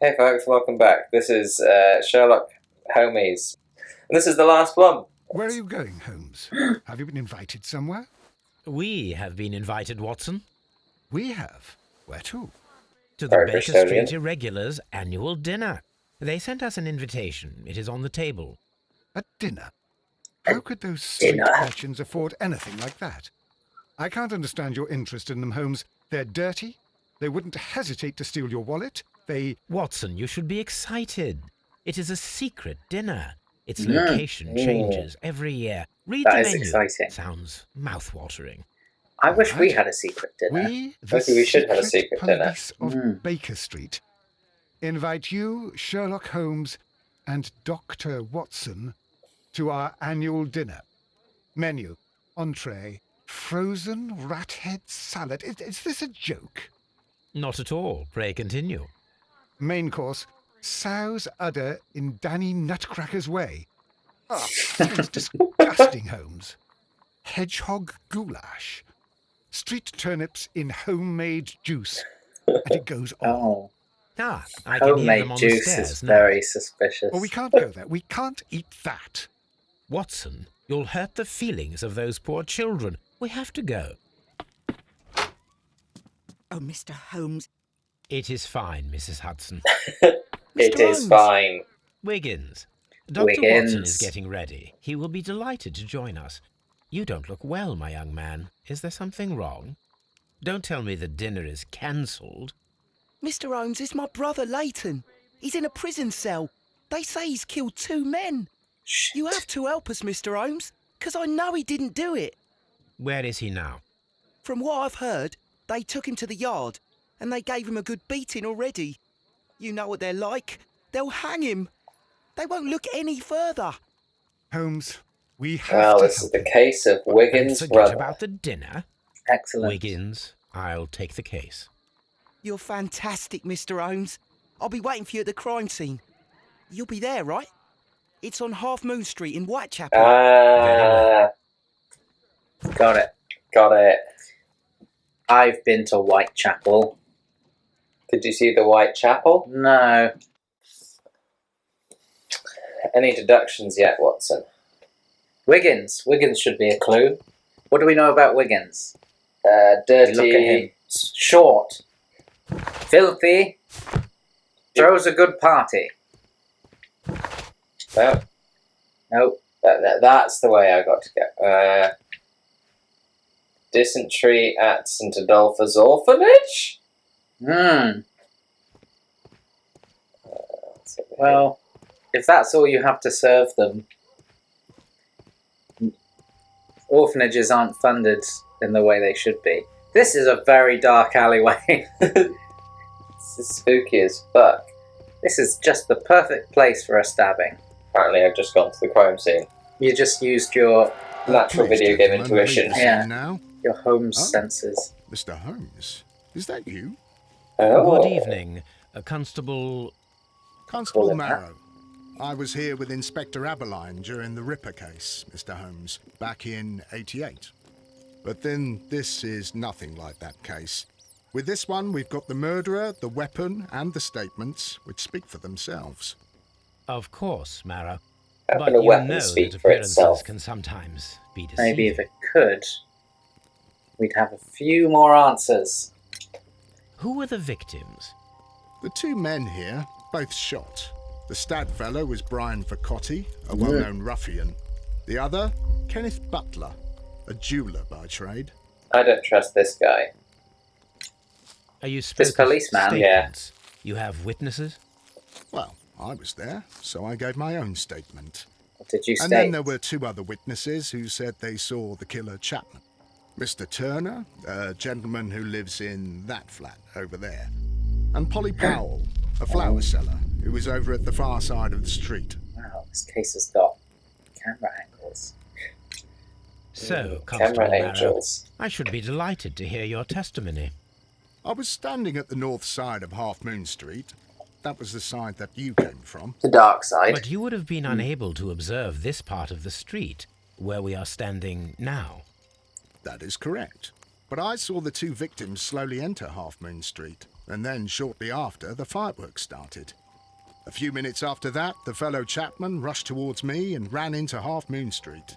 Hey folks, welcome back. This is Sherlock Holmes, and this is the last one. Where are you going, Holmes? Have you been invited somewhere? We have been invited, Watson. We have. Where to? To the Very Baker Bristolian. Street Irregulars' annual dinner. They sent us an invitation. It is on the table. A dinner? How could those street dinner? urchins afford anything like that? I can't understand your interest in them, Holmes. They're dirty. They wouldn't hesitate to steal your wallet. Watson, you should be excited. It is a secret dinner. Its location changes every year. Read That the is menu. exciting. Sounds mouth-watering. I wish we Right. had a secret dinner. We, the Maybe we should have a secret dinner. police of Baker Street, invite you, Sherlock Holmes, and Dr. Watson to our annual dinner. Menu, entree, frozen rat head salad. Is this a joke? Not at all. Pray continue. Main course, sow's udder in Danny Nutcracker's way. Ah, sounds disgusting, Holmes. Hedgehog goulash. Street turnips in homemade juice. And it goes on. Oh, I can hear them homemade on the juice stairs is now. very suspicious. Oh, we can't go there. We can't eat that. Watson, you'll hurt the feelings of those poor children. We have to go. Oh, Mr. Holmes. It is fine, Mrs. Hudson. It is Holmes. fine. Wiggins. Dr. Watson Wiggins. is getting ready. He will be delighted to join us. You don't look well, my young man. Is there something wrong? Don't tell me the dinner is cancelled. Mr. Holmes is my brother, Leighton. He's in a prison cell. They say he's killed 2 men. Shit. You have to help us, Mr. Holmes, because I know he didn't do it. Where is he now? From what I've heard, they took him to the yard, and they gave him a good beating already. You know what they're like. They'll hang him. They won't look any further. Holmes, we have Well, to this is help the him. case of And Wiggins' forget brother. about the dinner. Excellent. Wiggins, I'll take the case. You're fantastic, Mr. Holmes. I'll be waiting for you at the crime scene. You'll be there, right? It's on Half Moon Street in Whitechapel. Ah, Got it. got it. I've been to Whitechapel. Did you see the Whitechapel? No. Any deductions yet, Watson? Wiggins. Wiggins should be a clue. What do we know about Wiggins? Dirty. Look at him. Short. Filthy. Throws a good party. No, Nope. that's the way I got to go. Dysentery at St. Adolphus Orphanage? Well, if that's all you have to serve them, orphanages aren't funded in the way they should be. This is a very dark alleyway. This is spooky as fuck. This is just the perfect place for a stabbing. Apparently, I've just gone to the crime scene. You just used your Natural Please, video game gentlemen, intuition. leave the Yeah. scene Now, Holmes Oh. senses. Mr. Holmes, is that you? Oh. Good evening, Constable. Constable Call it that. Marrow. I was here with Inspector Aberline during the Ripper case, Mr. Holmes, back in '88. But then this is nothing like that case. With this one, we've got the murderer, the weapon, and the statements, which speak for themselves. Of course, Mara. How But can a you weapon know speak that for appearances itself? can sometimes be deceiving. Maybe if it could, we'd have a few more answers. Who were the victims? The 2 men here, both shot. The stab fellow was Brian Vercotti, a well-known ruffian. The other, Kenneth Butler, a jeweller by trade. I don't trust this guy. Are you This policeman, yeah. statements? You have witnesses? Well, I was there, so I gave my own statement. What did you And state? then there were 2 other witnesses who said they saw the killer Chapman. Mr. Turner, a gentleman who lives in that flat over there. And Polly Powell, a flower seller, who was over at the far side of the street. Wow, this case has got camera angles. So, Camera Constable Marrow, angels. I should be delighted to hear your testimony. I was standing at the north side of Half Moon Street. That was the side that you came from. The dark side. But you would have been unable to observe this part of the street, where we are standing now. That is correct. but I saw the two victims slowly enter Half Moon Street, and then shortly after, the fireworks started. A few minutes after that, the fellow Chapman rushed towards me and ran into Half Moon Street.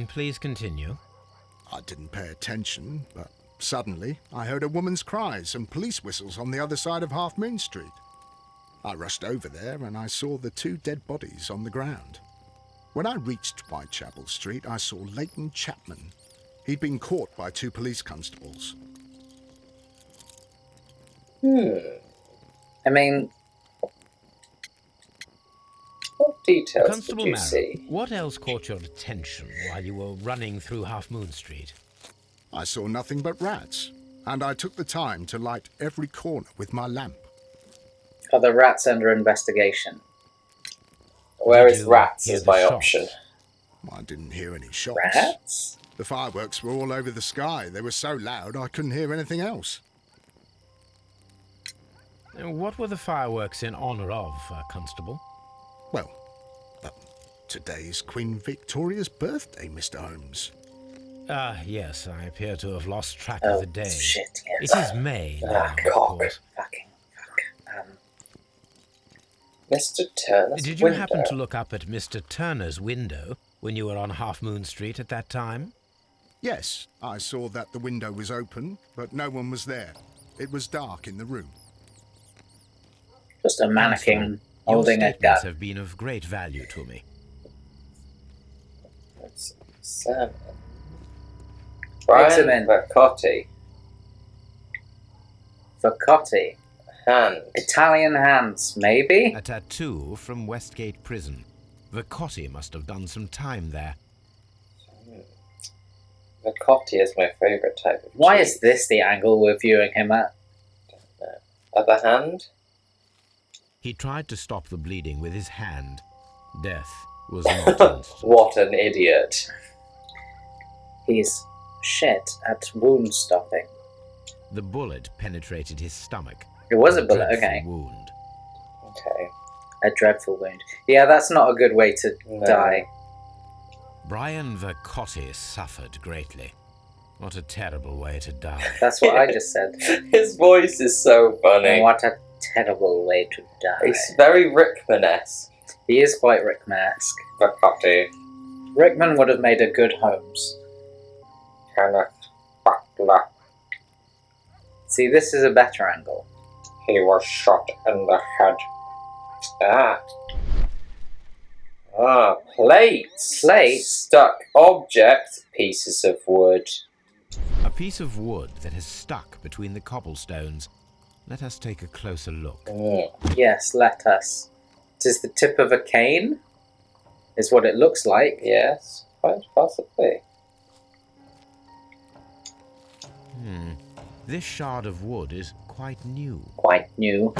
Please continue. I didn't pay attention, but suddenly I heard a woman's cries and police whistles on the other side of Half Moon Street. I rushed over there and I saw the two dead bodies on the ground. When I reached Whitechapel Street, I saw Leighton Chapman. He'd been caught by two police constables. I mean, What details Constable did you Marrow, see? what else caught your attention while you were running through Half Moon Street? I saw nothing but rats, and I took the time to light every corner with my lamp. are the rats under investigation? Where Did is you rats hear is the my shots? option. I didn't hear any shots. Rats? The fireworks were all over the sky. They were so loud I couldn't hear anything else. What were the fireworks in honour of, Constable? Well, today's Queen Victoria's birthday, Mr. Holmes. Yes, I appear to have lost track Oh, of the day. shit, yes. It is May now, of cock. course. Fuck. Mr. Turner's Did you window. happen to look up at Mr. Turner's window when you were on Half Moon Street at that time? Yes, I saw that the window was open, but no one was there. It was dark in the room. Just a mannequin Your holding a statements gun. have been of great value to me. Let's examine. Brian Examine. Vercotti. Vercotti. Hand. Italian hands, maybe? A tattoo from Westgate Prison. Vercotti must have done some time there. Vercotti is my favourite type of Why cheese. is this the angle we're viewing him at? Other hand? He tried to stop the bleeding with his hand. Death was not instant. What an idiot. He's shit at wound stopping. The bullet penetrated his stomach. It was a bullet, dreadful okay. wound. Okay. A dreadful wound. Yeah, that's not a good way to No. die. Brian Vercotti suffered greatly. What a terrible way to die. That's what I just said. His voice is so funny. What a terrible way to die. It's very Rickman-esque. He is quite Rickman-esque. Vercotti. Rickman would have made a good Holmes. Kenneth Butler. See, this is a better angle. He was shot in the head. Plates. Plates? Stuck object. Pieces of wood. A piece of wood that has stuck between the cobblestones. Let us take a closer look. Yes, let us. It is the tip of a cane, is what it looks like. Yes, quite possibly. This shard of wood is quite new. Quite new.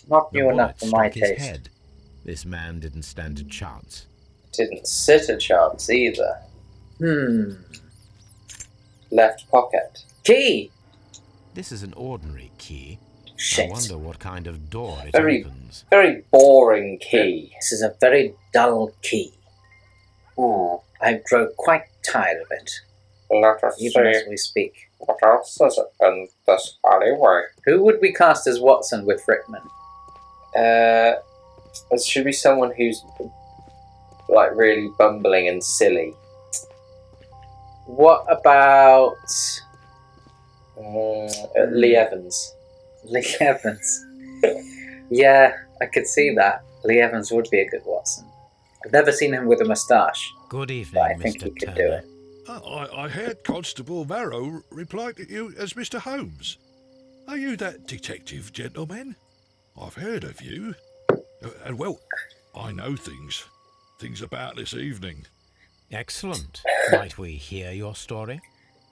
Not The new enough bullet for my struck his taste. head. This man didn't stand a chance. Didn't sit a chance either. Left pocket. Key! This is an ordinary key. Shit. I wonder what kind of door it Very- opens. Very boring key. This is a very dull key. I grow quite tired of it, Let us even as see we speak. what else is in this alleyway. Who would we cast as Watson with Rickman? It should be someone who's like really bumbling and silly. What about Lee Evans. Lee Evans? Yeah, I could see that. Lee Evans would be a good Watson. I've never seen him with a moustache, Good evening, but I think Mr. he could Turner. do it. I heard Constable Marrow reply to you as Mr. Holmes. Are you that detective gentleman? I've heard of you. And well, I know things about this evening. Excellent. Might we hear your story?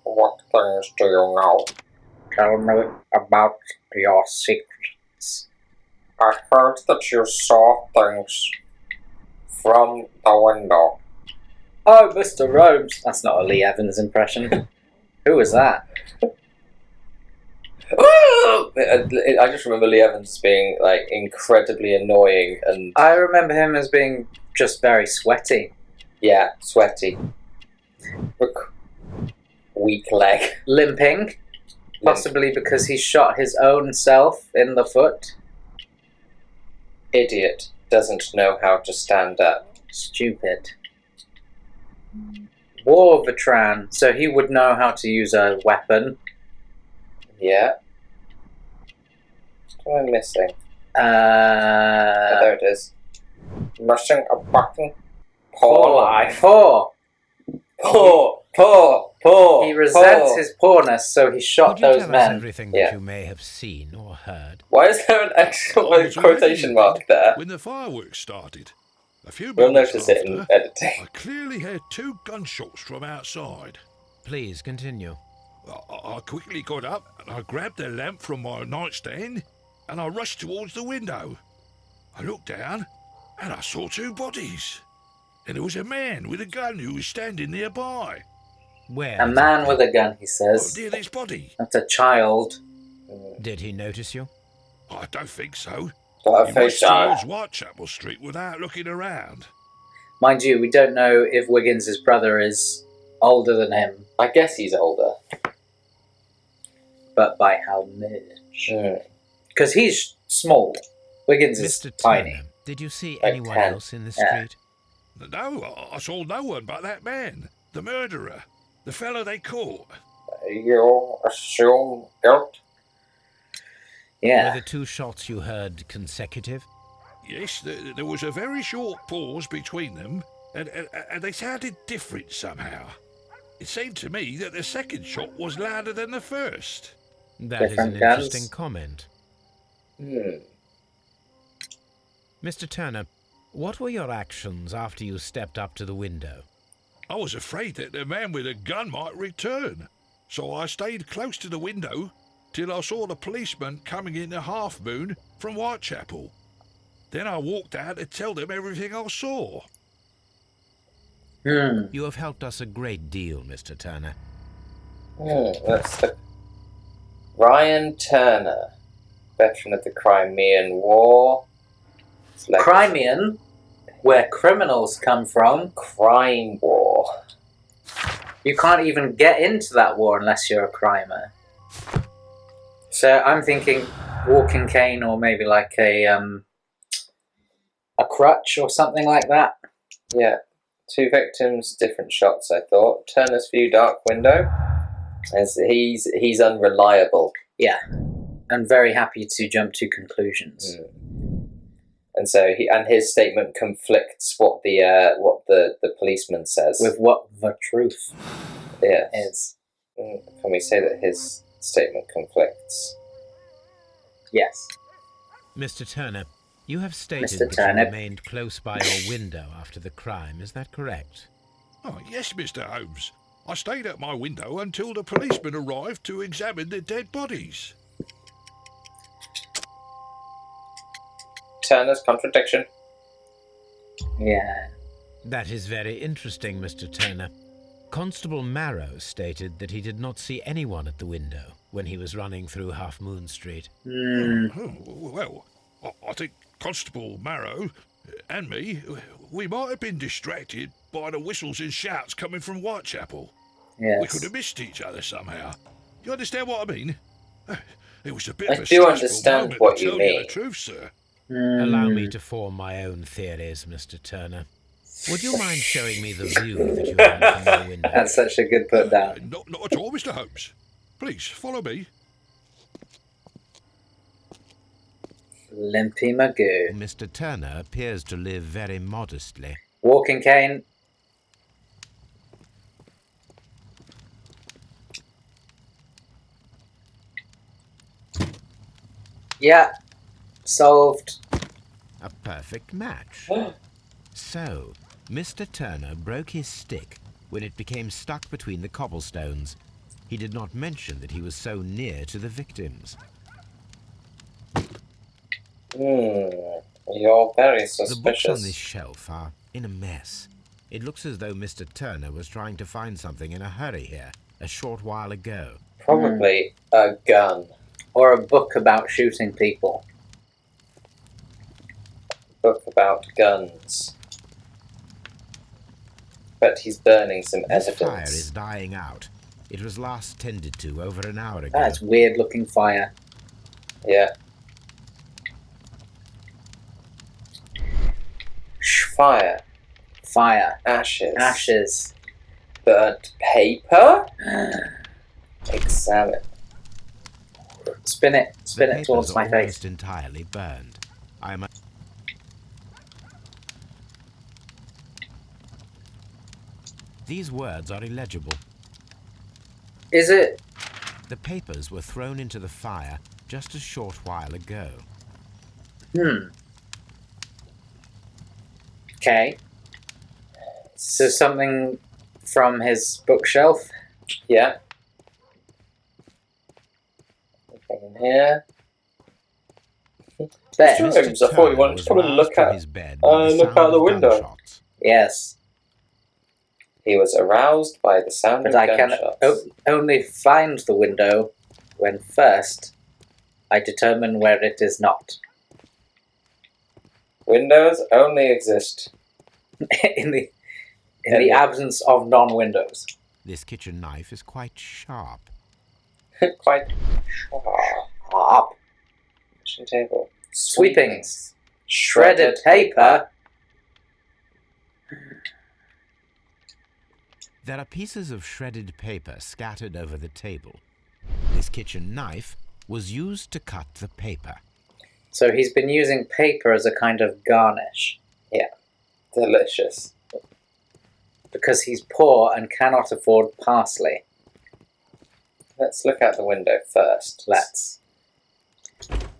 What things do you know? Tell me about your secrets. I heard that you saw things from the window. Oh, Mr. Holmes. That's not a Lee Evans impression. Who was that? I just remember Lee Evans being like incredibly annoying and I remember him as being just very sweaty. yeah, sweaty. weak leg. Limping. Possibly because he shot his own self in the foot. Idiot. Doesn't know how to stand up. Stupid. War veteran. So he would know how to use a weapon. Yeah. What am I missing? Oh, Uh, there it is. Missing a button. Poor life. Poor. Poor. He resents his poorness, so he shot Could you those tell us men. everything that Yeah. you may have seen or heard? Why is there an actual I was quotation already mark there? when the fireworks started. A few We'll moments notice it in after, editing. I clearly heard 2 gunshots from outside. Please continue. I quickly got up and I grabbed the lamp from my nightstand and I rushed towards the window. I looked down and I saw 2 bodies. And there was a man with a gun who was standing nearby. Where? A man with a gun, he Oh, says. near this body. That's a child. Did he notice you? I don't think so. Got a He face rushed eye. towards Whitechapel Street without looking around. Mind you, we don't know if Wiggins' brother is older than him, I guess he's older. but by how much? Mm. Because he's small. Wiggins is Mr. tiny. Turner, did you see Like anyone 10. else in the Yeah. street? No, I saw no one but that man, the murderer, the fellow they caught. You assume guilt? Yeah. Were the 2 shots you heard consecutive? Yes, there was a very short pause between them, and they sounded different somehow. It seemed to me that the second shot was louder than the first. That is Different an guns? interesting comment. Hmm. Mr. Turner, what were your actions after you stepped up to the window? I was afraid that the man with a gun might return, so I stayed close to the window till I saw the policeman coming in the half moon from Whitechapel. Then I walked out to tell them everything I saw. You have helped us a great deal, Mr. Turner. Let's look. Ryan Turner, veteran of the Crimean War. His legacy- Crimean, where criminals come from. Crime War. You can't even get into that war unless you're a crimer. So I'm thinking walking cane, or maybe like a crutch or something like that. Yeah. 2 victims, different shots, I thought. Turner's view, dark window. As he's unreliable. Yeah, and very happy to jump to conclusions. And so his statement conflicts what the policeman says. With what the truth Yes. is. Can we say that his statement conflicts? Yes. Mr. Turner, you have stated Mr. that Turner. you remained close by your window after the crime. Is that correct? Oh, yes, Mr. Holmes. I stayed at my window until the policeman arrived to examine the dead bodies. Turner's contradiction. Yeah. That is very interesting, Mr. Turner. Constable Marrow stated that he did not see anyone at the window when he was running through Half Moon Street. Oh, well, I think Constable Marrow and me, we might have been distracted by the whistles and shouts coming from Whitechapel. Yes. We could have missed each other somehow. You understand what I mean? It was a bit I of a do stressful understand moment, what to you tell mean. the truth, sir. Allow me to form my own theories, Mr. Turner. Would you mind showing me the view that you had from your window? That's such a good put down. Not at all, Mr. Holmes. Please, follow me. Limpy Magoo. Mr. Turner appears to live very modestly. Walking cane. Yeah. Solved. A perfect match. So, Mr. Turner broke his stick when it became stuck between the cobblestones. He did not mention that he was so near to the victims. You're very The books on suspicious. this shelf are in a mess. It looks as though Mr. Turner was trying to find something in a hurry here, a short while ago. Probably a gun. Or a book about shooting people. Book about guns. But he's burning some This evidence. fire is dying out. It was last tended to over an hour ago. That's weird looking fire. Yeah. Fire. Fire. Ashes. Ashes. Burnt paper? Examine. Spin it. Spin The it towards papers my are face. almost entirely burned. These words are illegible. Is it? The papers were thrown into the fire just a short while ago. Okay. So something from his bookshelf? Yeah. Anything in here? There. Mr. Holmes, I thought you wanted to come and look out. His bed by the Look sound out the of window. gunshots. Yes. He was aroused by the sound But of I can gunshots. only find the window when first I determine where it is not. Windows only exist. in the absence of non-windows. This kitchen knife is quite sharp. Quite sharp. Up. Kitchen table. Sweepings. Shredded paper. There are pieces of shredded paper scattered over the table. This kitchen knife was used to cut the paper. So he's been using paper as a kind of garnish. Yeah. Delicious. Because he's poor and cannot afford parsley. Let's look out the window first. Let's.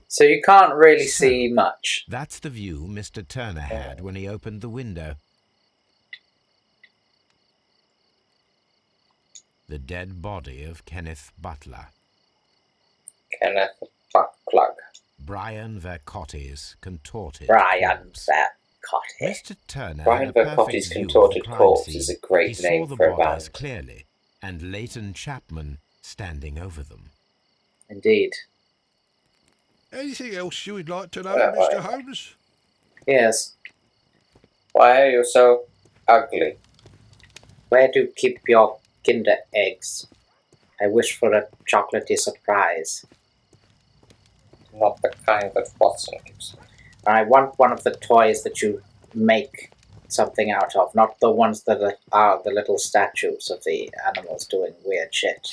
So you can't really see much. That's the view Mr. Turner had when he opened the window. The dead body of Kenneth Butler. Kenneth Buckplug. Brian Vercotti's contorted Brian corpse. Vercotti. Mr. Turner Brian had a perfect Vercotti's view of the contorted crime corpse scene. is a great he name saw the for a bodies band. clearly, and Leighton Chapman standing over them. Indeed. Anything else you would like to know, Yeah, Mr. right. Holmes? Yes. Why are you so ugly? Where do you keep your Kinder eggs? I wish for a chocolatey surprise. Not the kind that Watson gives me. I want one of the toys that you make something out of, not the ones that are the little statues of the animals doing weird shit.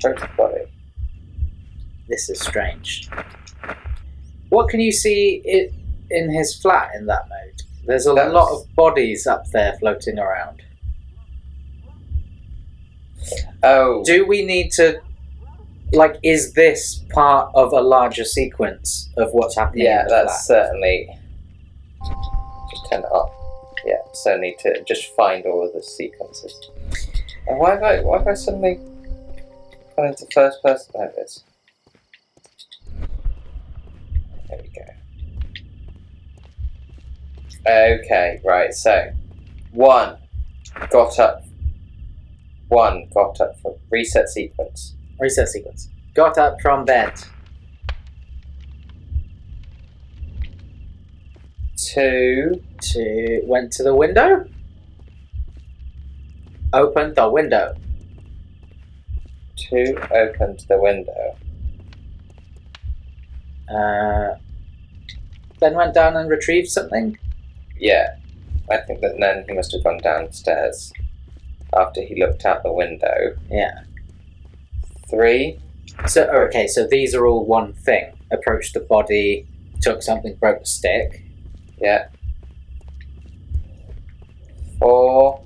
Total body. This is strange. What can you see in his flat in that mode? There's a lot of bodies up there floating around. Oh. Do we need to... Like, is this part of a larger sequence of what's happening Yeah, in the that's flat? certainly... Just turn it off. Yeah, certainly to just find all of the sequences. And why have I suddenly gone into first person? There it is. There we go. Okay, right, so... One got up from reset sequence. Reset sequence. Got up from bed. 2 Went to the window. Opened the window. 2 opened the window. Then went down and retrieved something. Yeah, I think that then he must have gone downstairs after he looked out the window. Yeah. 3 So okay, so these are all one thing. Approached the body, took something, broke the stick. Yeah. 4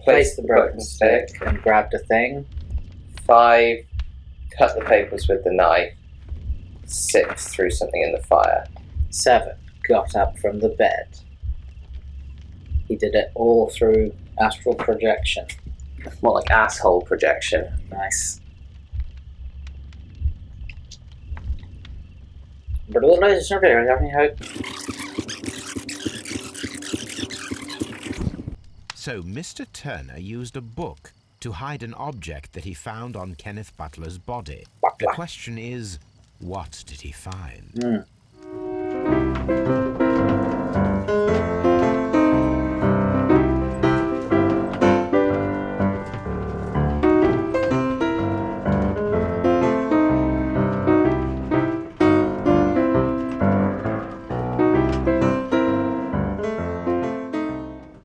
Placed the broken stick and grabbed a thing. 5 cut the papers with the knife. 6 threw something in the fire. 7 got up from the bed. He did it all through astral projection. More like asshole projection. Nice. But all those are very having hope. So Mr. Turner used a book to hide an object that he found on Kenneth Butler's body. The Butler. question is, what did he find?